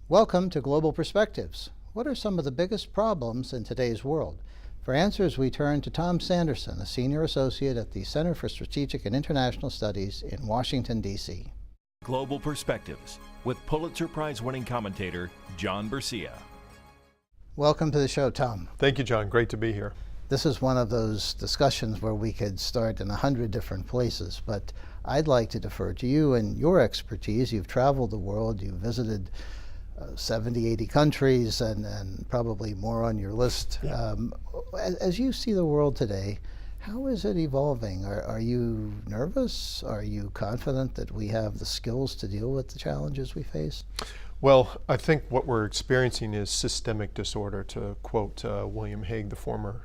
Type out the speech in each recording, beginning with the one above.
Welcome to Global Perspectives. What are some of the biggest problems in today's world? For answers, we turn to Tom Sanderson, a senior associate at the Center for Strategic and International Studies in Washington, D.C. Global Perspectives with Pulitzer Prize-winning commentator John Bercia. Welcome to the show, Tom. Thank you, John. Great to be here. This is one of those discussions where we could start in 100 different places, but I'd like to defer to you and your expertise. You've traveled the world, you've visited 70, 80 countries, and probably more on your list. As you see the world today, how is it evolving? Are you nervous? Are you confident that we have the skills to deal with the challenges we face? Well, I think what we're experiencing is systemic disorder, to quote William Hague, the former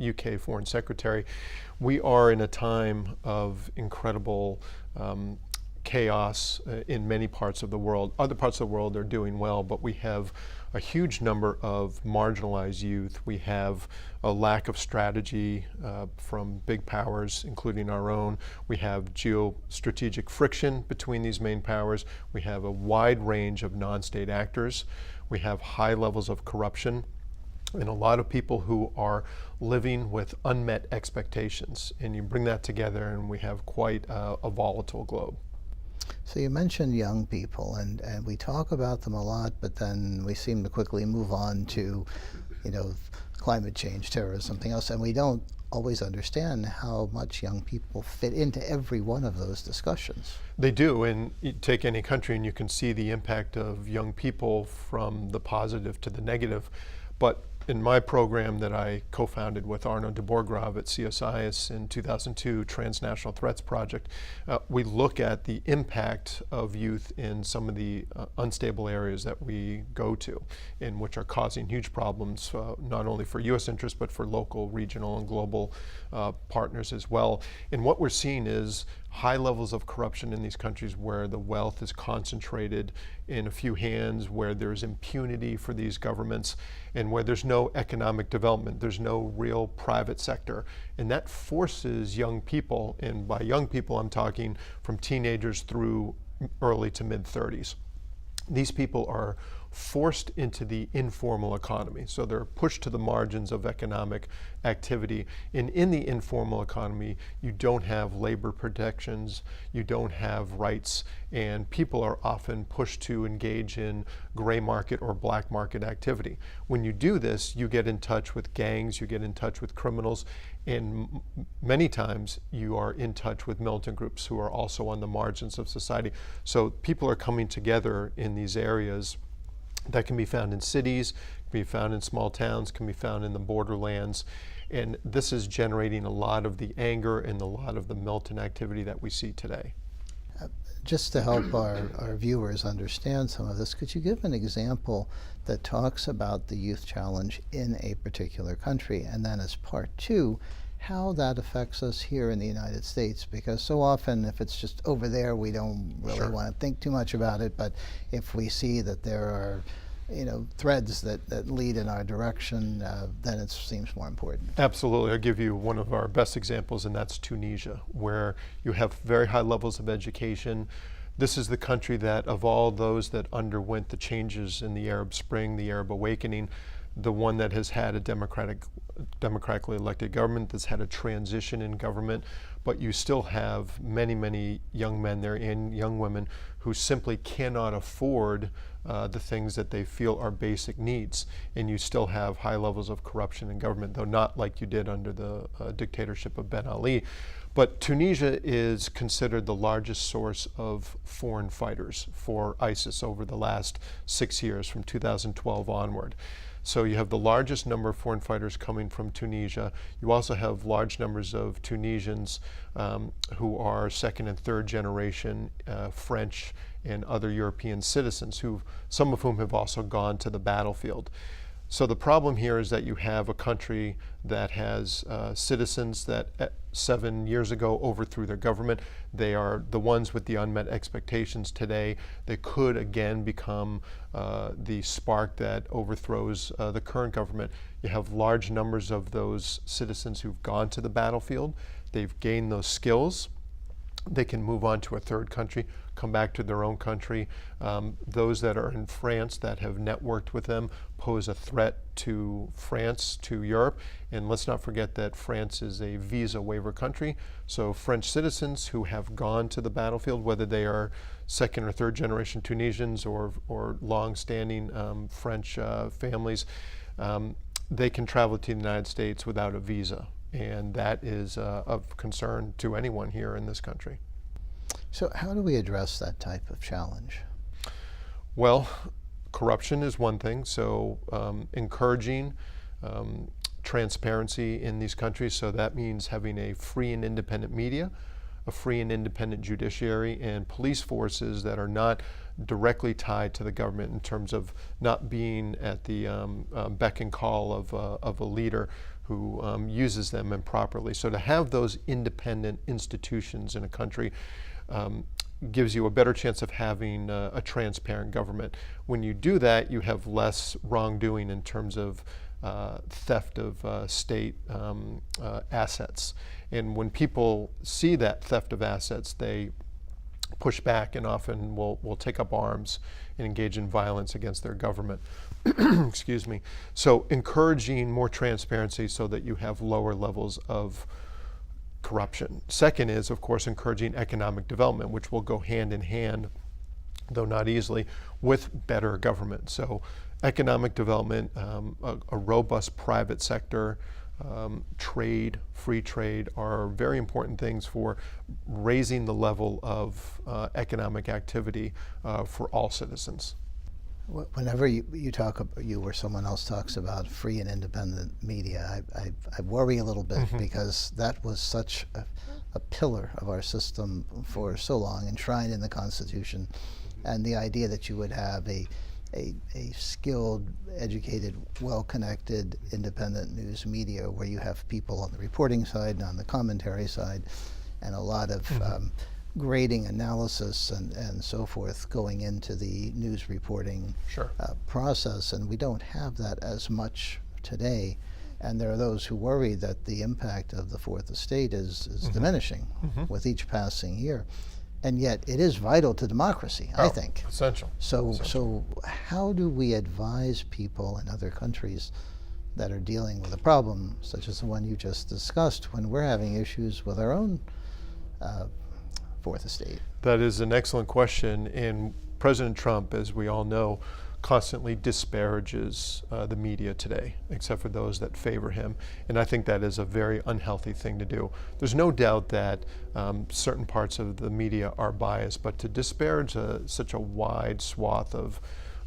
UK Foreign Secretary. We are in a time of incredible chaos in many parts of the world. Other parts of the world are doing well, but we have a huge number of marginalized youth. We have a lack of strategy from big powers, including our own. We have geostrategic friction between these main powers. We have a wide range of non-state actors. We have high levels of corruption and a lot of people who are living with unmet expectations. And you bring that together and we have quite a volatile globe. So you mentioned young people, and we talk about them a lot, but then we seem to quickly move on to, climate change, terrorism, something else, and we don't always understand how much young people fit into every one of those discussions. They do, and you take any country and you can see the impact of young people from the positive to the negative. But in my program that I co-founded with Arno de Borgraaf at CSIS in 2002, Transnational Threats Project, we look at the impact of youth in some of the unstable areas that we go to, in which are causing huge problems, not only for U.S. interests, but for local, regional, and global partners as well. And what we're seeing is high levels of corruption in these countries where the wealth is concentrated in a few hands, where there's impunity for these governments, and where there's no economic development, there's no real private sector. And that forces young people, and by young people I'm talking from teenagers through early to mid-30s. These people are forced into the informal economy. So they're pushed to the margins of economic activity. And in the informal economy, you don't have labor protections, you don't have rights, and people are often pushed to engage in gray market or black market activity. When you do this, you get in touch with gangs, you get in touch with criminals, and many times you are in touch with militant groups who are also on the margins of society. So people are coming together in these areas that can be found in cities, can be found in small towns, can be found in the borderlands. And this is generating a lot of the anger and a lot of the militant activity that we see today. Just to help our viewers understand some of this, could you give an example that talks about the youth challenge in a particular country? And then as part two, how that affects us here in the United States, because so often if it's just over there we don't really want to think too much about it, but if we see that there are threads that lead in our direction, then it seems more important. Absolutely. I'll give you one of our best examples, and that's Tunisia, where you have very high levels of education. This is the country that, of all those that underwent the changes in the Arab Spring, the Arab Awakening, the one that has had a democratically elected government, that's had a transition in government, but you still have many, many young men there and young women who simply cannot afford the things that they feel are basic needs. And you still have high levels of corruption in government, though not like you did under the dictatorship of Ben Ali. But Tunisia is considered the largest source of foreign fighters for ISIS over the last 6 years, from 2012 onward. So you have the largest number of foreign fighters coming from Tunisia. You also have large numbers of Tunisians who are second and third generation French and other European citizens, some of whom have also gone to the battlefield. So the problem here is that you have a country that has citizens that 7 years ago overthrew their government. They are the ones with the unmet expectations today. They could again become the spark that overthrows the current government. You have large numbers of those citizens who've gone to the battlefield. They've gained those skills. they can move on to a third country, come back to their own country. Those that are in France that have networked with them pose a threat to France, to Europe. And let's not forget that France is a visa waiver country. So French citizens who have gone to the battlefield, whether they are second or third generation Tunisians or long-standing French families, they can travel to the United States without a visa. And that is of concern to anyone here in this country. So how do we address that type of challenge? Well, corruption is one thing, so encouraging transparency in these countries, so that means having a free and independent media, a free and independent judiciary, and police forces that are not directly tied to the government in terms of not being at the beck and call of a leader who uses them improperly. So to have those independent institutions in a country gives you a better chance of having a transparent government. When you do that, you have less wrongdoing in terms of theft of state assets. And when people see that theft of assets, they push back and often will take up arms and engage in violence against their government. Excuse me. So encouraging more transparency so that you have lower levels of corruption. Second is, of course, encouraging economic development, which will go hand in hand, though not easily, with better government. So economic development, a robust private sector, trade, free trade are very important things for raising the level of economic activity for all citizens. Whenever you talk, you or someone else talks about free and independent media, I worry a little bit because that was such a pillar of our system for so long, enshrined in the Constitution, and the idea that you would have a skilled, educated, well-connected, independent news media where you have people on the reporting side and on the commentary side, and a lot of grading analysis and so forth going into the news reporting process, and we don't have that as much today. And there are those who worry that the impact of the Fourth Estate is diminishing with each passing year. And yet it is vital to democracy, I think. Essential. So how do we advise people in other countries that are dealing with a problem such as the one you just discussed when we're having issues with our own Fourth Estate? That is an excellent question, and President Trump, as we all know, constantly disparages the media today, except for those that favor him. And I think that is a very unhealthy thing to do. There's no doubt that certain parts of the media are biased, but to disparage such a wide swath of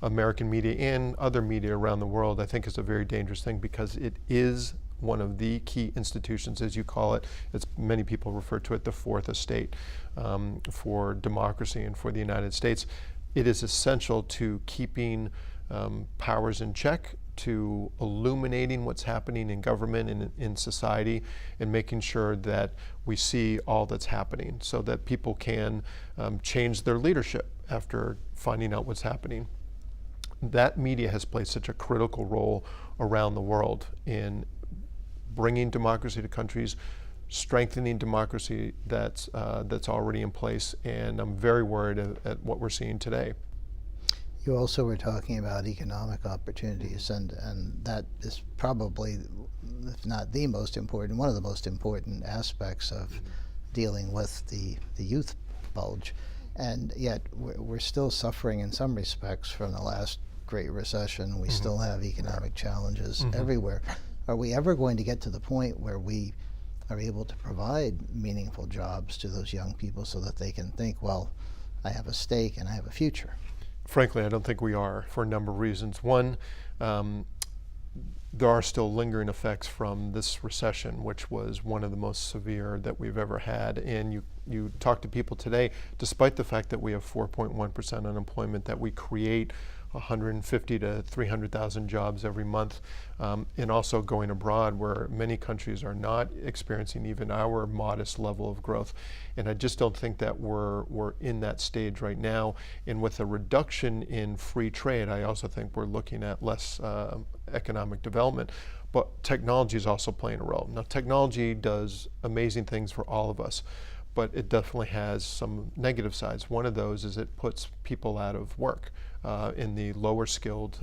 American media and other media around the world, I think is a very dangerous thing, because it is one of the key institutions, as you call it. It's, many people refer to it, the Fourth Estate for democracy and for the United States. It is essential to keeping powers in check, to illuminating what's happening in government and in society, and making sure that we see all that's happening so that people can change their leadership after finding out what's happening. That media has played such a critical role around the world in bringing democracy to countries, strengthening democracy that's already in place, and I'm very worried at what we're seeing today. You also were talking about economic opportunities, and that is probably, if not the most important, one of the most important aspects of dealing with the youth bulge. And yet we're still suffering in some respects from the last Great Recession. We still have economic challenges everywhere. Are we ever going to get to the point where we are able to provide meaningful jobs to those young people so that they can think, well, I have a stake and I have a future? Frankly, I don't think we are, for a number of reasons. One, there are still lingering effects from this recession, which was one of the most severe that we've ever had. And you talk to people today, despite the fact that we have 4.1% unemployment, that we create 150 to 300,000 jobs every month, and also going abroad where many countries are not experiencing even our modest level of growth. And I just don't think that we're in that stage right now. And with a reduction in free trade, I also think we're looking at less economic development. But technology is also playing a role. Now, technology does amazing things for all of us, but it definitely has some negative sides. One of those is it puts people out of work in the lower skilled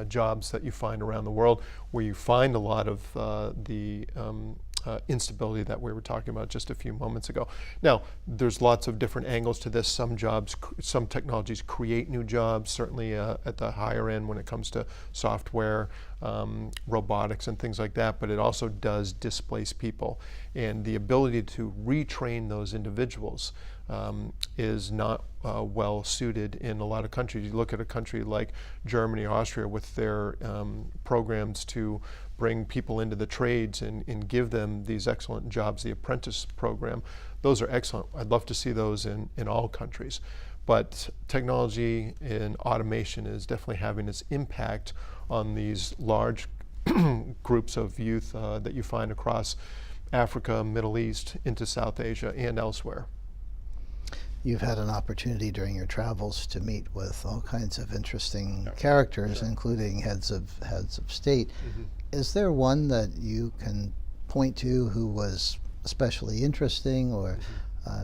jobs that you find around the world, where you find a lot of the instability that we were talking about just a few moments ago. Now, there's lots of different angles to this. Some jobs, some technologies create new jobs, certainly at the higher end when it comes to software, robotics and things like that, but it also does displace people. And the ability to retrain those individuals is not well suited in a lot of countries. You look at a country like Germany or Austria with their programs to bring people into the trades and give them these excellent jobs, the apprentice program. Those are excellent. I'd love to see those in all countries. But technology and automation is definitely having its impact on these large groups of youth that you find across Africa, Middle East, into South Asia, and elsewhere. You've had an opportunity during your travels to meet with all kinds of interesting characters, including heads of state. Is there one that you can point to who was especially interesting or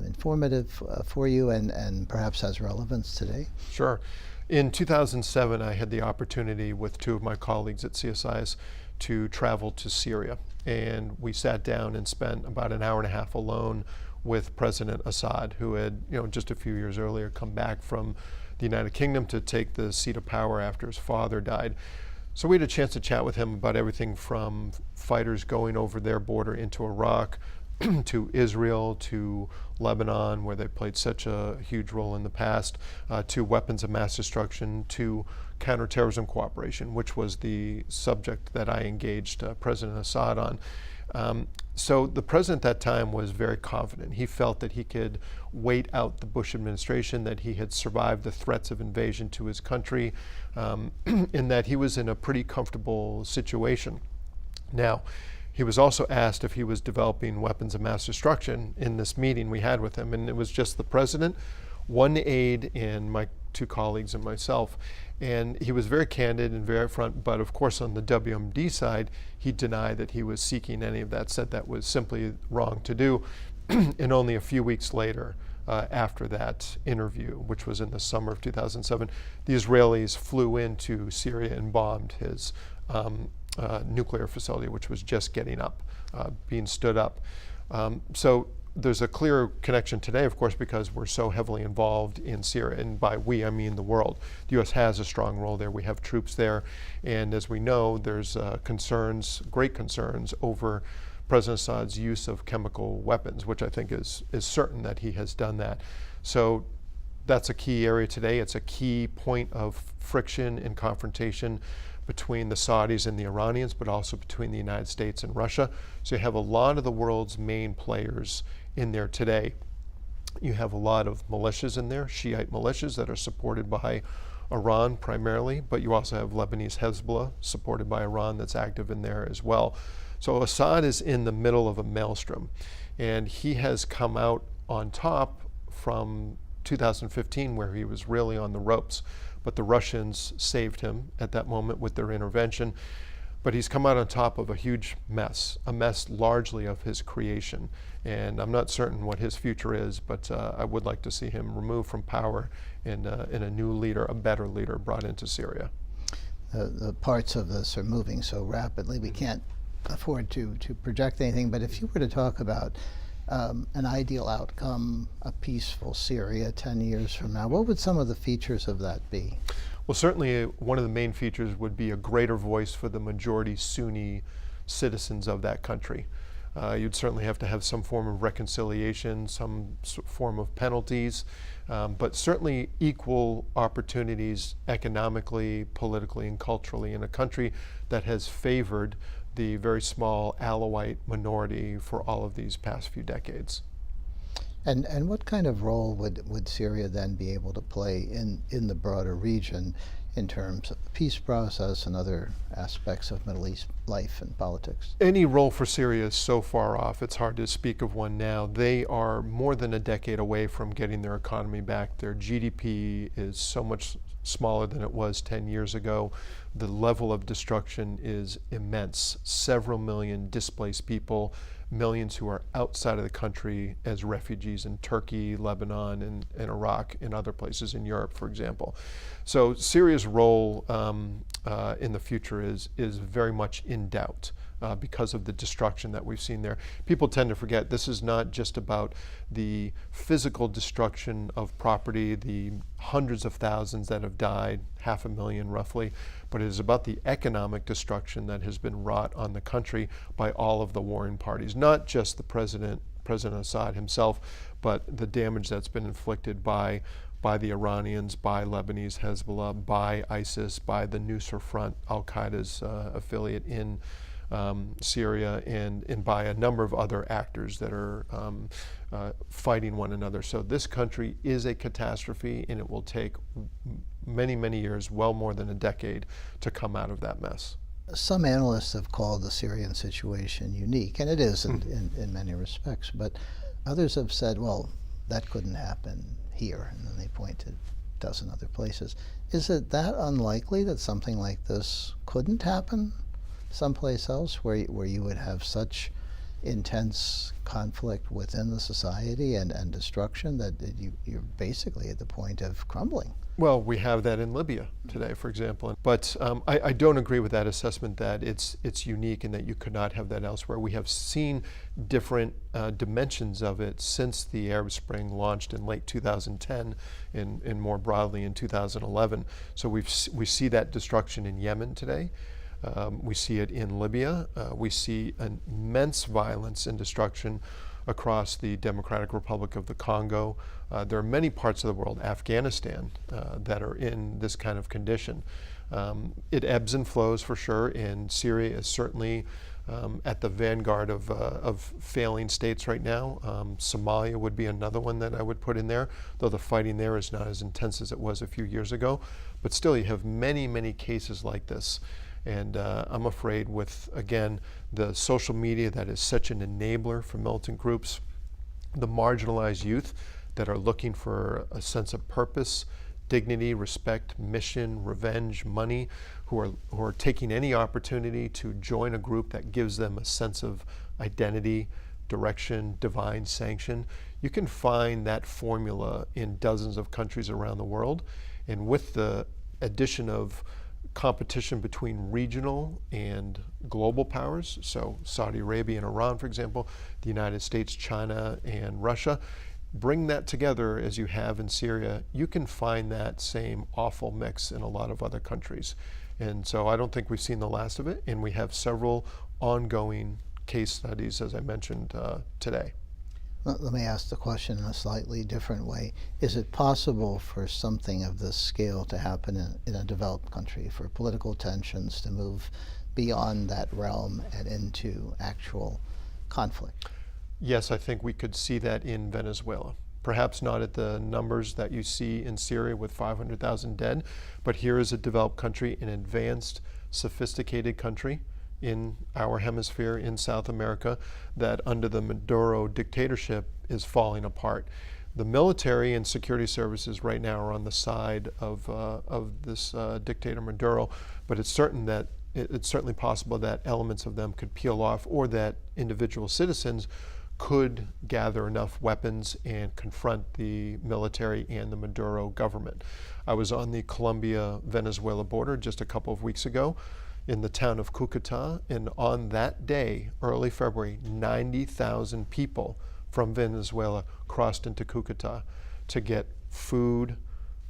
informative for you and perhaps has relevance today? Sure. In 2007, I had the opportunity with two of my colleagues at CSIS to travel to Syria. And we sat down and spent about an hour and a half alone with President Assad, who had, just a few years earlier come back from the United Kingdom to take the seat of power after his father died. So we had a chance to chat with him about everything from fighters going over their border into Iraq, to Israel, to Lebanon, where they played such a huge role in the past, to weapons of mass destruction, to counterterrorism cooperation, which was the subject that I engaged President Assad on. So the president at that time was very confident. He felt that he could wait out the Bush administration, that he had survived the threats of invasion to his country, and that he was in a pretty comfortable situation. Now, he was also asked if he was developing weapons of mass destruction in this meeting we had with him, and it was just the president, one aide, and my two colleagues and myself. And he was very candid and very upfront, but of course on the WMD side, he denied that he was seeking any of that, said that was simply wrong to do. And only a few weeks later, after that interview, which was in the summer of 2007, the Israelis flew into Syria and bombed his nuclear facility, which was just getting up, being stood up. So there's a clear connection today, of course, because we're so heavily involved in Syria, and by we, I mean the world. The U.S. has a strong role there. We have troops there, and as we know, there's concerns, great concerns, over President Assad's use of chemical weapons, which I think is certain that he has done that. So that's a key area today. It's a key point of friction and confrontation between the Saudis and the Iranians, but also between the United States and Russia. So you have a lot of the world's main players in there today. You have a lot of militias in there, Shiite militias that are supported by Iran primarily, but you also have Lebanese Hezbollah supported by Iran that's active in there as well. So Assad is in the middle of a maelstrom, and he has come out on top from 2015, where he was really on the ropes. But the Russians saved him at that moment with their intervention. But he's come out on top of a huge mess, a mess largely of his creation. And I'm not certain what his future is, but I would like to see him removed from power and a new leader, a better leader, brought into Syria. The parts of this are moving so rapidly, we can't afford to project anything. But if you were to talk about an ideal outcome, a peaceful Syria 10 years from now, what would some of the features of that be? Well, certainly one of the main features would be a greater voice for the majority Sunni citizens of that country. You'd certainly have to have some form of reconciliation, some form of penalties, but certainly equal opportunities economically, politically, and culturally in a country that has favored the very small Alawite minority for all of these past few decades. And what kind of role would Syria then be able to play in the broader region in terms of the peace process and other aspects of Middle East life and politics? Any role for Syria is so far off, it's hard to speak of one now. They are more than a decade away from getting their economy back. Their GDP is so much smaller than it was 10 years ago. The level of destruction is immense. Several million displaced people, millions who are outside of the country as refugees in Turkey, Lebanon, and Iraq, and other places in Europe, for example. So Syria's role in the future is very much in doubt. Because of the destruction that we've seen there. People tend to forget this is not just about the physical destruction of property, the hundreds of thousands that have died, 500,000 roughly, but it is about the economic destruction that has been wrought on the country by all of the warring parties, not just the President Assad himself, but the damage that's been inflicted by the Iranians, by Lebanese Hezbollah, by ISIS, by the Nusra Front, Al-Qaeda's affiliate in Syria, and by a number of other actors that are fighting one another. So this country is a catastrophe, and it will take many, many years, well more than a decade, to come out of that mess. Some analysts have called the Syrian situation unique, and it is in many respects, but others have said, well, that couldn't happen here, and then they point to a dozen other places. Is it that unlikely that something like this couldn't happen someplace else where you would have such intense conflict within the society and destruction that you're basically at the point of crumbling? Well, we have that in Libya today, for example. But I don't agree with that assessment that it's unique and that you could not have that elsewhere. We have seen different dimensions of it since the Arab Spring launched in late 2010 and more broadly in 2011. So we see that destruction in Yemen today. We see it in Libya. We see an immense violence and destruction across the Democratic Republic of the Congo. There are many parts of the world, Afghanistan, that are in this kind of condition. It ebbs and flows for sure, and Syria is certainly at the vanguard of failing states right now. Somalia would be another one that I would put in there, though the fighting there is not as intense as it was a few years ago. But still, you have many, many cases like this. And I'm afraid with, again, the social media that is such an enabler for militant groups, the marginalized youth that are looking for a sense of purpose, dignity, respect, mission, revenge, money, who are taking any opportunity to join a group that gives them a sense of identity, direction, divine sanction. You can find that formula in dozens of countries around the world. And with the addition of competition between regional and global powers, so Saudi Arabia and Iran, for example, the United States, China, and Russia, bring that together as you have in Syria, you can find that same awful mix in a lot of other countries. And so I don't think we've seen the last of it, and we have several ongoing case studies, as I mentioned today. Let me ask the question in a slightly different way. Is it possible for something of this scale to happen in a developed country, for political tensions to move beyond that realm and into actual conflict? Yes, I think we could see that in Venezuela. Perhaps not at the numbers that you see in Syria with 500,000 dead, but here is a developed country, an advanced, sophisticated country in our hemisphere, in South America, that under the Maduro dictatorship is falling apart. The military and security services right now are on the side of this dictator Maduro, but it's certainly possible that elements of them could peel off, or that individual citizens could gather enough weapons and confront the military and the Maduro government. I was on the Colombia-Venezuela border just a couple of weeks ago in the town of Cucuta, and on that day, early February, 90,000 people from Venezuela crossed into Cucuta to get food,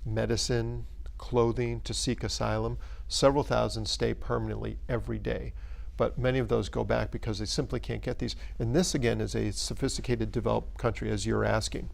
medicine, clothing, to seek asylum. Several thousand stay permanently every day, but many of those go back because they simply can't get these. And this, again, is a sophisticated, developed country, as you're asking.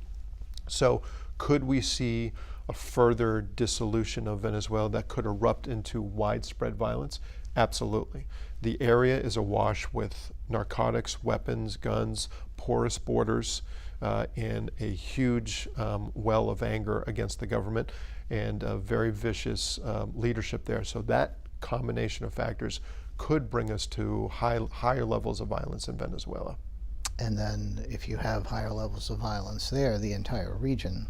So could we see a further dissolution of Venezuela that could erupt into widespread violence? Absolutely. The area is awash with narcotics, weapons, guns, porous borders, and a huge well of anger against the government, and a very vicious leadership there. So that combination of factors could bring us to higher levels of violence in Venezuela. And then if you have higher levels of violence there, the entire region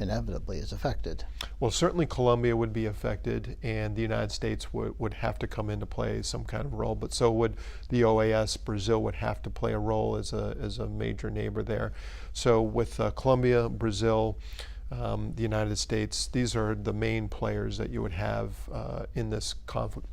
inevitably is affected. Well, certainly Colombia would be affected, and the United States would have to come into play some kind of role, but so would the OAS. Brazil would have to play a role as a major neighbor there. So with Colombia, Brazil, the United States, these are the main players that you would have in this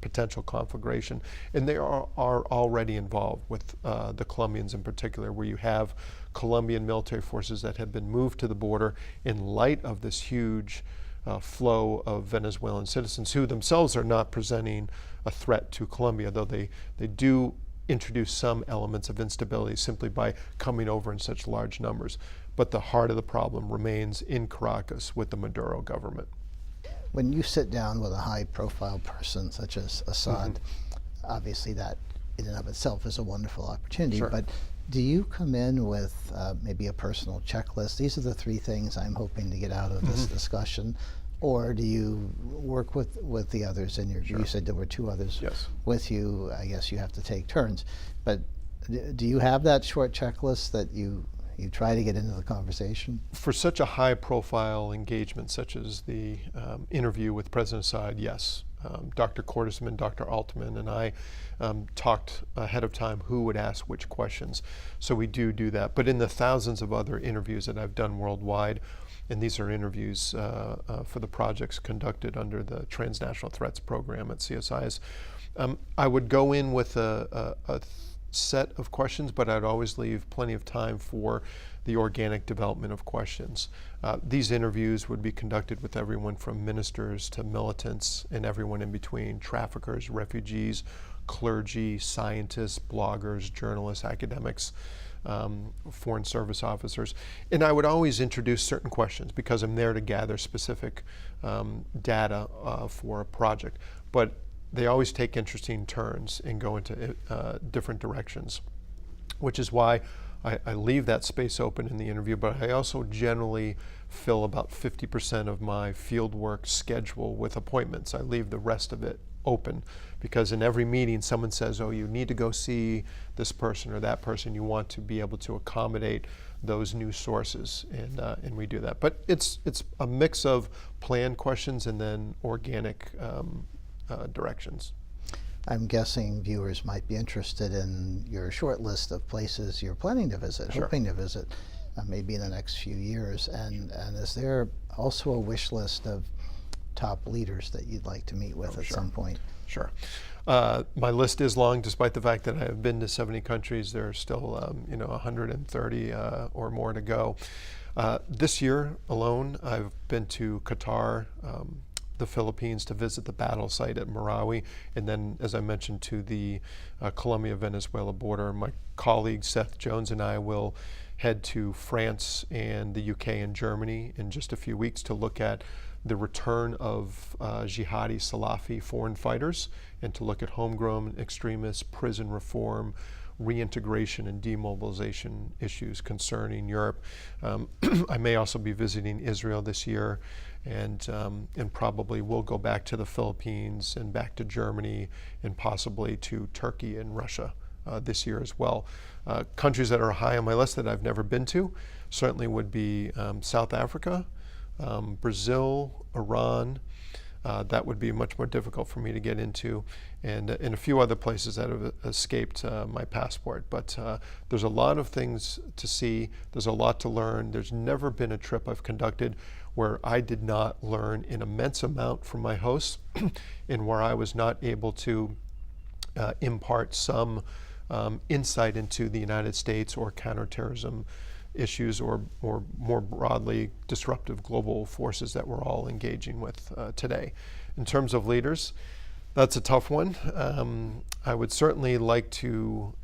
potential conflagration. And they are already involved with the Colombians in particular, where you have Colombian military forces that have been moved to the border in light of this huge flow of Venezuelan citizens who themselves are not presenting a threat to Colombia, though they do introduce some elements of instability simply by coming over in such large numbers. But the heart of the problem remains in Caracas with the Maduro government. When you sit down with a high-profile person such as Assad, obviously that in and of itself is a wonderful opportunity, Sure. but do you come in with maybe a personal checklist? These are the 3 things I'm hoping to get out of this discussion. Or do you work with the others in your Sure. You said there were 2 others Yes. with you. I guess you have to take turns. But do you have that short checklist that you try to get into the conversation? For such a high-profile engagement, such as the interview with President Assad, yes. Dr. Cordesman, Dr. Altman, and I talked ahead of time who would ask which questions. So we do that. But in the thousands of other interviews that I've done worldwide, and these are interviews for the projects conducted under the Transnational Threats Program at CSIS, I would go in with a set of questions, but I'd always leave plenty of time for the organic development of questions. These interviews would be conducted with everyone from ministers to militants and everyone in between, traffickers, refugees, clergy, scientists, bloggers, journalists, academics, foreign service officers. And I would always introduce certain questions because I'm there to gather specific data for a project. But they always take interesting turns and go into different directions, which is why I leave that space open in the interview, but I also generally fill about 50% of my fieldwork schedule with appointments. I leave the rest of it open because in every meeting someone says, oh, you need to go see this person or that person. You want to be able to accommodate those new sources, and we do that. But it's a mix of planned questions and then organic directions. I'm guessing viewers might be interested in your short list of places you're planning to visit, Sure. hoping to visit, maybe in the next few years. And is there also a wish list of top leaders that you'd like to meet with at sure. some point? Sure. My list is long, despite the fact that I have been to 70 countries. There are still 130 or more to go. This year alone, I've been to Qatar, the Philippines to visit the battle site at Marawi, and then, as I mentioned, to the Colombia-Venezuela border. My colleague Seth Jones and I will head to France and the UK and Germany in just a few weeks to look at the return of jihadi Salafi foreign fighters and to look at homegrown extremists, prison reform, reintegration and demobilization issues concerning Europe. I may also be visiting Israel this year, and probably will go back to the Philippines and back to Germany and possibly to Turkey and Russia this year as well. Countries that are high on my list that I've never been to certainly would be South Africa, Brazil, Iran. That would be much more difficult for me to get into, and a few other places that have escaped my passport. But there's a lot of things to see. There's a lot to learn. There's never been a trip I've conducted where I did not learn an immense amount from my hosts and where I was not able to impart some insight into the United States or counterterrorism issues or more broadly disruptive global forces that we're all engaging with today. In terms of leaders, that's a tough one. I would certainly like to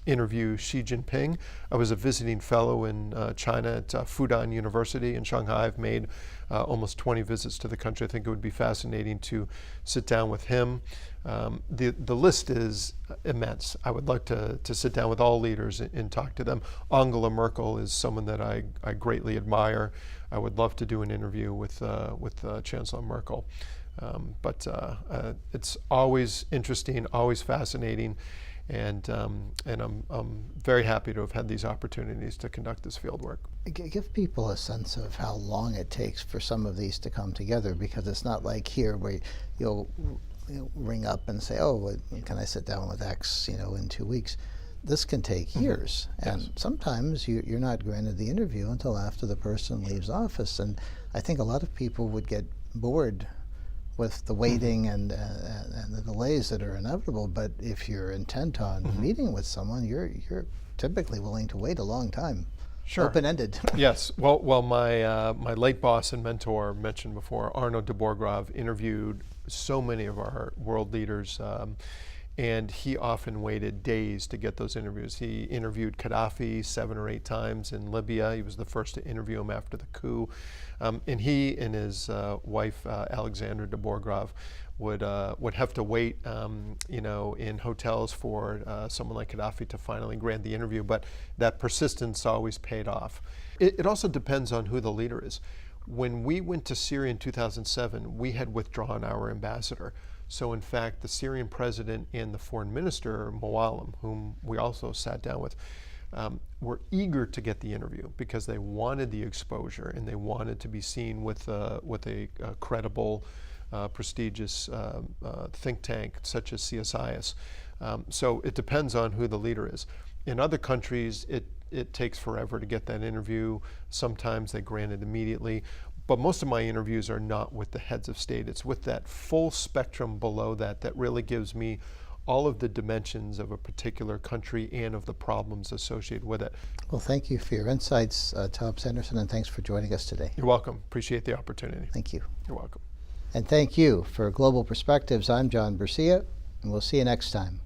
interview Xi Jinping. I was a visiting fellow in China at Fudan University in Shanghai. I've made almost 20 visits to the country. I think it would be fascinating to sit down with him. The list is immense. I would like to sit down with all leaders and talk to them. Angela Merkel is someone that I greatly admire. I would love to do an interview with Chancellor Merkel. But it's always interesting, always fascinating. And I'm very happy to have had these opportunities to conduct this field work. Give people a sense of how long it takes for some of these to come together, because it's not like here where you'll ring up and say, oh, can I sit down with X, in 2 weeks. This can take years, and sometimes you're not granted the interview until after the person leaves office. And I think a lot of people would get bored with the waiting and the delays that are inevitable. But if you're intent on meeting with someone, you're typically willing to wait a long time. Sure. Open-ended. Yes. Well, my late boss and mentor mentioned before, Arno de Borgrave, interviewed so many of our world leaders, and he often waited days to get those interviews. He interviewed Gaddafi 7 or 8 times in Libya. He was the first to interview him after the coup. And he and his wife, Alexandra de Borgrave, would have to wait, in hotels for someone like Gaddafi to finally grant the interview. But that persistence always paid off. It also depends on who the leader is. When we went to Syria in 2007, we had withdrawn our ambassador. So in fact, the Syrian president and the foreign minister, Moallem, whom we also sat down with, were eager to get the interview because they wanted the exposure and they wanted to be seen with a credible, prestigious think tank such as CSIS. So it depends on who the leader is. In other countries, it takes forever to get that interview. Sometimes they grant it immediately. But most of my interviews are not with the heads of state. It's with that full spectrum below that really gives me all of the dimensions of a particular country and of the problems associated with it. Well, thank you for your insights, Tom Sanderson, and thanks for joining us today. You're welcome. Appreciate the opportunity. Thank you. You're welcome. And thank you. For Global Perspectives, I'm John Bercia, and we'll see you next time.